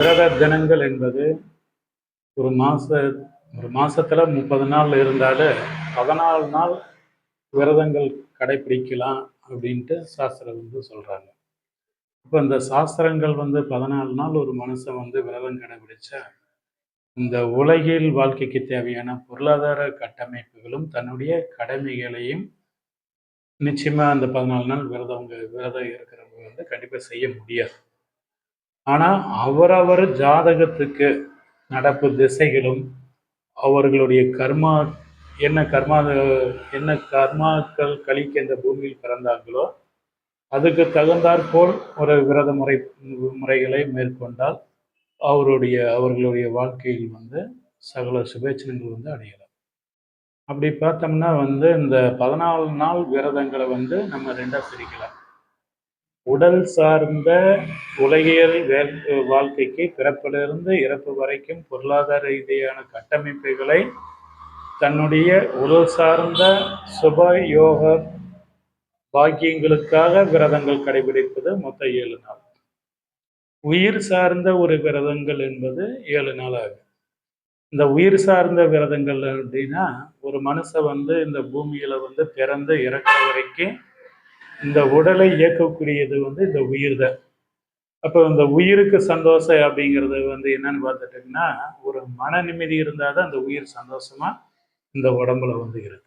விரத தினங்கள் என்பது ஒரு மாச ஒரு மாசத்துல 30 நாள் இருந்தாலே 14 நாள் விரதங்கள் கடைப்பிடிக்கலாம் அப்படின்ட்டு சாஸ்திரம் சொல்றாங்க. இப்போ இந்த சாஸ்திரங்கள் 14 நாள் ஒரு மனுஷன் விரதம் கடைபிடிச்சா இந்த உலகில் வாழ்க்கைக்கு தேவையான பொருளாதார கட்டமைப்புகளும் தன்னுடைய கடமைகளையும் நிச்சயமா அந்த 14 நாள் விரதம் இருக்கிறவங்க கண்டிப்பா செய்ய முடியாது. ஆனா அவரவர் ஜாதகத்துக்கு நடப்பு திசைகளும் அவர்களுடைய கர்மா என்ன கர்மாக்கள் கழிக்க இந்த பூமியில் பிறந்தார்களோ அதுக்கு தகுந்தாற்போல் ஒரு விரத முறைகளை மேற்கொண்டால் அவர்களுடைய வாழ்க்கையில் சகல சுபேட்சணங்கள் அடையலாம். அப்படி பார்த்தோம்னா இந்த 14 நாள் விரதங்களை நம்ம ரெண்டா பிரிக்கலாம். உடல் சார்ந்த உலகியல் வாழ்க்கைக்கு பிறப்பிலிருந்து இறப்பு வரைக்கும் பொருளாதார ரீதியான கட்டமைப்புகளை தன்னுடைய உடல் சார்ந்த சுப யோக பாக்கியங்களுக்காக விரதங்கள் கடைபிடிப்பது மொத்தம் 7 நாள். உயிர் சார்ந்த ஒரு விரதங்கள் என்பது 7 நாள் ஆகும். இந்த உயிர் சார்ந்த விரதங்கள் அப்படின்னா ஒரு மனுஷன் இந்த பூமியில பிறந்து இறக்குற வரைக்கும் இந்த உடலை இயக்கக்கூடியது இந்த உயிர் தான். அப்போ இந்த உயிருக்கு சந்தோஷம் அப்படிங்கிறது என்னன்னு பார்த்துட்டிங்கன்னா ஒரு மன நிம்மதி இருந்தால் தான் அந்த உயிர் சந்தோஷமா இந்த உடம்புல இருக்கு.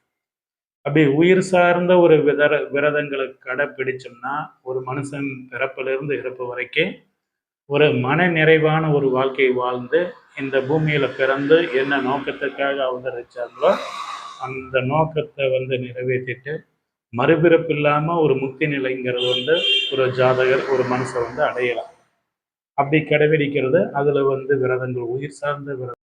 அப்படி உயிர் சார்ந்த ஒரு விரதங்களை கடைப்பிடிச்சோம்னா ஒரு மனுஷன் பிறப்பிலிருந்து இறப்பு வரைக்கும் ஒரு மன நிறைவான ஒரு வாழ்க்கை வாழ்ந்து இந்த பூமியில பிறந்து என்ன நோக்கத்துக்காக அவதரிச்சாங்களோ அந்த நோக்கத்தை நிறைவேற்றிட்டு மறுபிறப்பு இல்லாம ஒரு முக்தி நிலைங்கிறது ஒரு ஜாதகர் ஒரு மனுஷன் அடையலாம். அப்படி கடைபிடிக்கிறது அதுல விரதங்கள் உயிர் சார்ந்த விரதம்